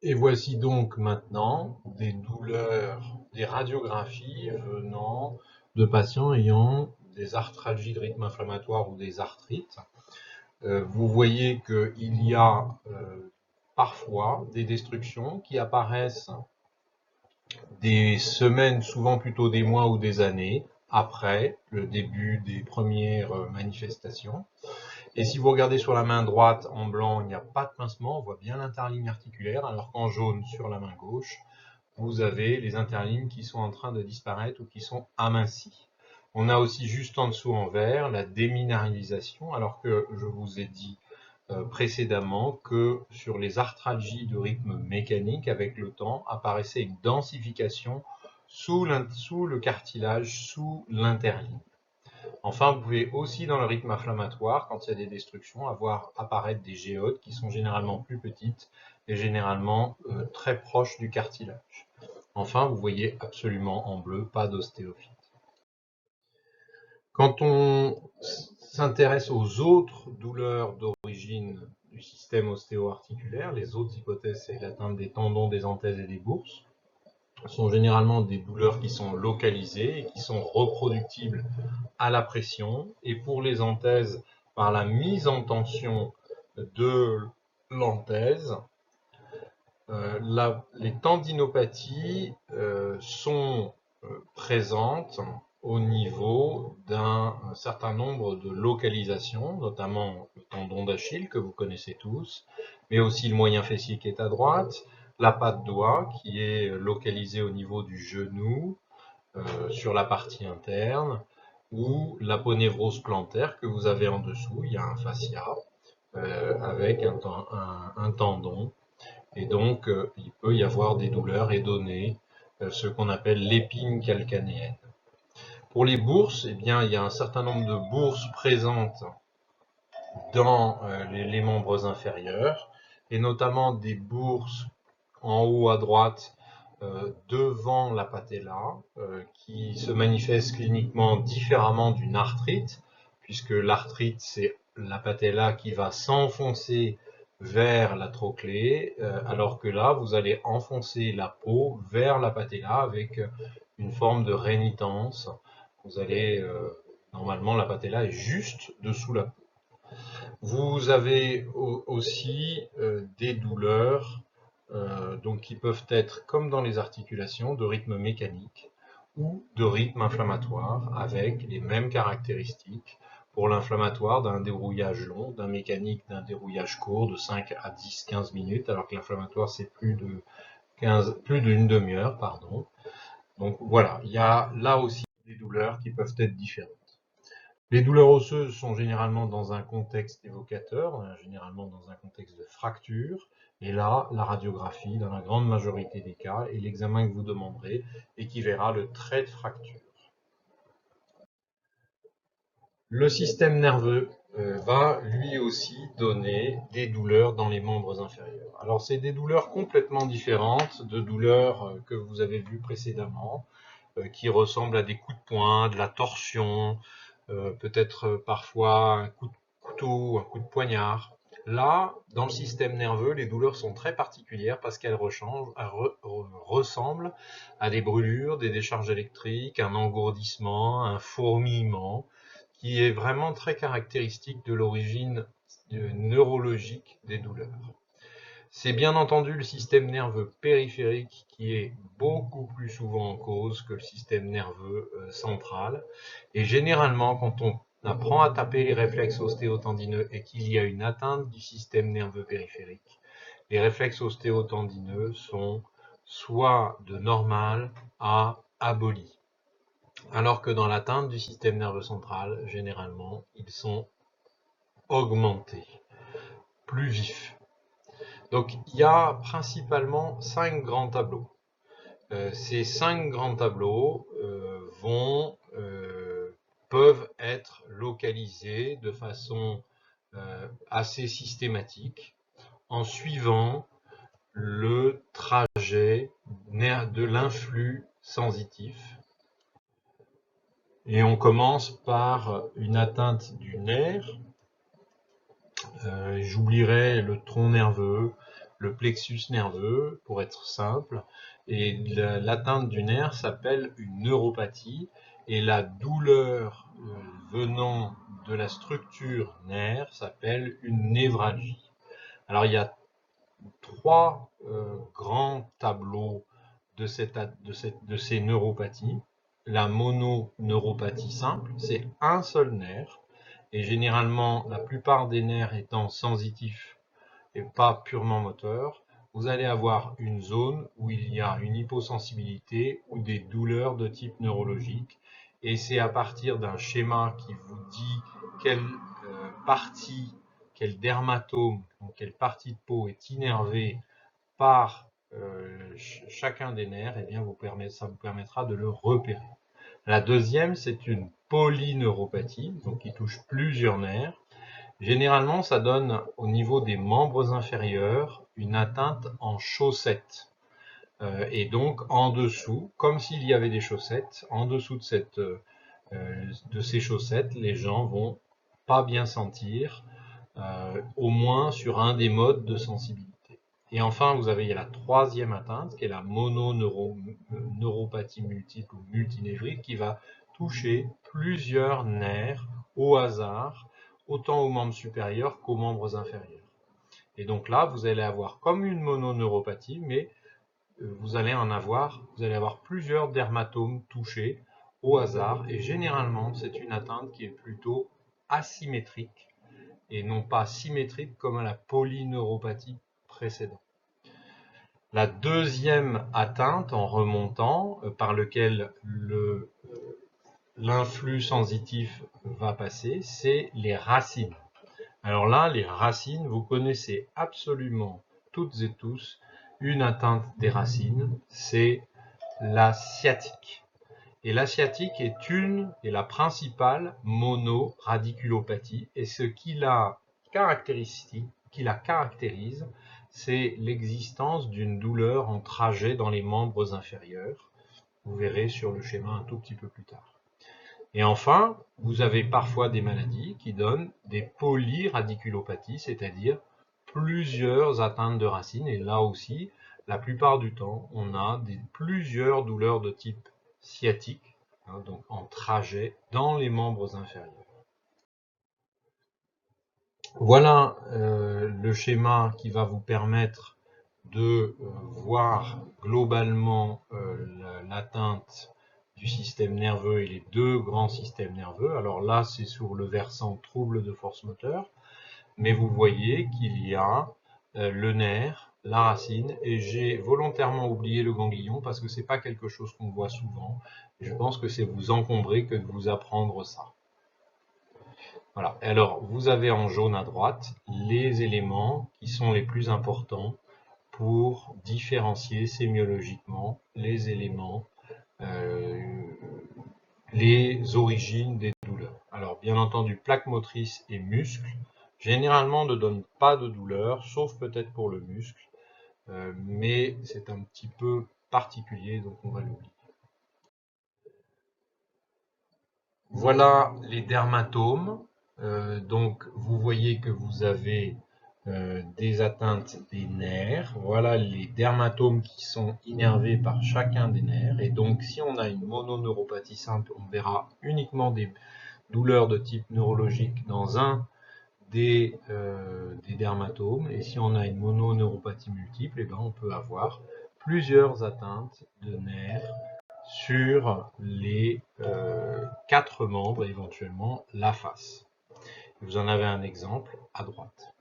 Et voici donc maintenant des douleurs, des radiographies venant de patients ayant des arthralgies de rythme inflammatoire ou des arthrites. Vous voyez qu'il y a parfois des destructions qui apparaissent des semaines, souvent plutôt des mois ou des années, après le début des premières manifestations. Et si vous regardez sur la main droite en blanc, il n'y a pas de pincement, on voit bien l'interligne articulaire, alors qu'en jaune sur la main gauche, vous avez les interlignes qui sont en train de disparaître ou qui sont amincies. On a aussi juste en dessous en vert la déminéralisation, alors que je vous ai dit précédemment que sur les arthralgies de rythme mécanique, avec le temps, apparaissait une densification sous le cartilage, sous l'interligne. Enfin, vous pouvez aussi, dans le rythme inflammatoire, quand il y a des destructions, avoir apparaître des géodes qui sont généralement plus petites et généralement très proches du cartilage. Enfin, vous voyez absolument en bleu, pas d'ostéophyte. Quand on s'intéresse aux autres douleurs d'origine du système ostéo-articulaire, les autres hypothèses, c'est l'atteinte des tendons, des anthèses et des bourses, sont généralement des douleurs qui sont localisées et qui sont reproductibles à la pression, et pour les anthèses, par la mise en tension de l'anthèse. Les tendinopathies sont présentes au niveau d'un certain nombre de localisations, notamment le tendon d'Achille que vous connaissez tous, mais aussi le moyen fessier qui est à droite, la patte doigt qui est localisée au niveau du genou, sur la partie interne, ou l'aponévrose plantaire que vous avez en dessous. Il y a un fascia avec un tendon, et donc il peut y avoir des douleurs et donner ce qu'on appelle l'épine calcanéenne. Pour les bourses, eh bien, il y a un certain nombre de bourses présentes dans les membres inférieurs, et notamment des bourses en haut à droite devant la patella, qui se manifeste cliniquement différemment d'une arthrite, puisque l'arthrite, c'est la patella qui va s'enfoncer vers la trochlée, alors que là, vous allez enfoncer la peau vers la patella avec une forme de rénitence. Vous allez, normalement, la patella est juste dessous la peau. Vous avez aussi des douleurs donc qui peuvent être, comme dans les articulations, de rythme mécanique ou de rythme inflammatoire, avec les mêmes caractéristiques. Pour l'inflammatoire, d'un dérouillage long, d'un mécanique, d'un dérouillage court, de 5 à 10, 15 minutes, alors que l'inflammatoire, c'est plus d'une demi-heure, pardon. Donc voilà, il y a là aussi des douleurs qui peuvent être différentes. Les douleurs osseuses sont généralement dans un contexte évocateur, généralement dans un contexte de fracture. Et là, la radiographie, dans la grande majorité des cas, est l'examen que vous demanderez et qui verra le trait de fracture. Le système nerveux va lui aussi donner des douleurs dans les membres inférieurs. Alors, c'est des douleurs complètement différentes de douleurs que vous avez vues précédemment, qui ressemblent à des coups de poing, de la torsion, peut-être parfois un coup de couteau, un coup de poignard. Là, dans le système nerveux, les douleurs sont très particulières parce qu'elles ressemblent à des brûlures, des décharges électriques, un engourdissement, un fourmillement, qui est vraiment très caractéristique de l'origine neurologique des douleurs. C'est bien entendu le système nerveux périphérique qui est beaucoup plus souvent en cause que le système nerveux central. Et généralement, quand on apprend à taper les réflexes ostéotendineux et qu'il y a une atteinte du système nerveux périphérique, les réflexes ostéotendineux sont soit de normal à aboli. Alors que dans l'atteinte du système nerveux central, généralement, ils sont augmentés, plus vifs. Donc il y a principalement 5 grands tableaux. Ces 5 grands tableaux peuvent être localisés de façon assez systématique en suivant le trajet de l'influx sensitif. Et on commence par une atteinte du nerf. J'oublierai le tronc nerveux, le plexus nerveux, pour être simple, et l'atteinte du nerf s'appelle une neuropathie, et la douleur venant de la structure nerf s'appelle une névralgie. Alors il y a trois grands tableaux de ces neuropathies. La mononeuropathie simple, c'est un seul nerf, et généralement la plupart des nerfs étant sensitifs et pas purement moteurs, vous allez avoir une zone où il y a une hyposensibilité ou des douleurs de type neurologique, et c'est à partir d'un schéma qui vous dit quelle partie, quel dermatome, donc quelle partie de peau est innervée par chacun des nerfs, et bien ça vous permettra de le repérer. La deuxième, c'est une polyneuropathie, donc qui touche plusieurs nerfs. Généralement, ça donne au niveau des membres inférieurs une atteinte en chaussettes. Et donc en dessous, comme s'il y avait des chaussettes, en dessous de ces chaussettes, les gens vont pas bien sentir, au moins sur un des modes de sensibilité. Et enfin, vous avez la troisième atteinte, qui est la mononeuropathie multiple ou multinévrique, qui va toucher plusieurs nerfs au hasard, autant aux membres supérieurs qu'aux membres inférieurs. Et donc là, vous allez avoir comme une mononeuropathie, mais vous allez avoir plusieurs dermatomes touchés au hasard, et généralement, c'est une atteinte qui est plutôt asymétrique, et non pas symétrique comme à la polyneuropathie précédente. La deuxième atteinte en remontant, par lequel l'influx sensitif va passer, c'est les racines. Alors là, les racines, vous connaissez absolument toutes et tous une atteinte des racines, c'est la sciatique. Et la sciatique est la principale monoradiculopathie, et ce qui la caractérise, c'est l'existence d'une douleur en trajet dans les membres inférieurs. Vous verrez sur le schéma un tout petit peu plus tard. Et enfin, vous avez parfois des maladies qui donnent des polyradiculopathies, c'est-à-dire plusieurs atteintes de racines, et là aussi, la plupart du temps, on a plusieurs douleurs de type sciatique, donc en trajet dans les membres inférieurs. Voilà le schéma qui va vous permettre de voir globalement l'atteinte du système nerveux et les deux grands systèmes nerveux. Alors là, c'est sur le versant trouble de force moteur, mais vous voyez qu'il y a le nerf, la racine, et j'ai volontairement oublié le ganglion parce que c'est pas quelque chose qu'on voit souvent. Je pense que c'est vous encombrer que de vous apprendre ça. Voilà. Alors, vous avez en jaune à droite les éléments qui sont les plus importants pour différencier sémiologiquement les éléments, les origines des douleurs. Alors, bien entendu, plaque motrice et muscle, généralement ne donnent pas de douleur, sauf peut-être pour le muscle, mais c'est un petit peu particulier, donc on va l'oublier. Voilà les dermatomes. Donc, vous voyez que vous avez des atteintes des nerfs. Voilà les dermatomes qui sont innervés par chacun des nerfs. Et donc, si on a une mononeuropathie simple, on verra uniquement des douleurs de type neurologique dans un des dermatomes. Et si on a une mononeuropathie multiple, eh ben, on peut avoir plusieurs atteintes de nerfs sur les 4 membres, éventuellement la face. Vous en avez un exemple à droite.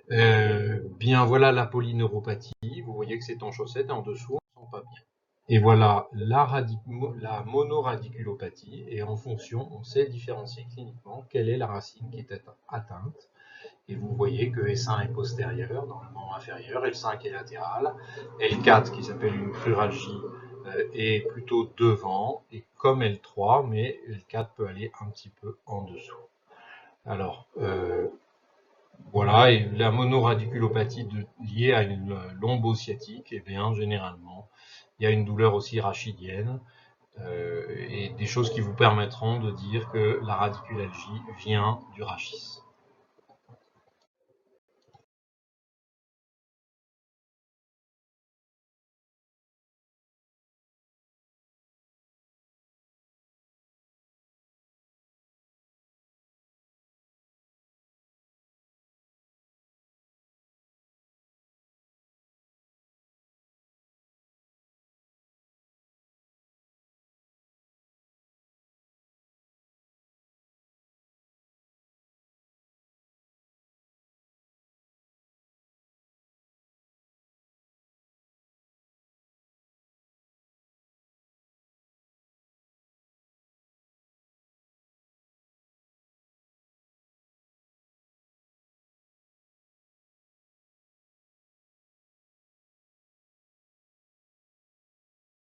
Bien voilà la polyneuropathie, vous voyez que c'est en chaussette et en dessous on ne sent pas bien. Et voilà la monoradiculopathie, et en fonction on sait différencier cliniquement quelle est la racine qui est atteinte. Et vous voyez que S1 est postérieur dans le membre inférieur, L5 est latéral, L4 qui s'appelle une cruralgie est plutôt devant, et comme L3, mais L4 peut aller un petit peu en dessous. Alors, voilà, et la monoradiculopathie liée à une lombosciatique, et bien généralement, il y a une douleur aussi rachidienne, et des choses qui vous permettront de dire que la radiculalgie vient du rachis.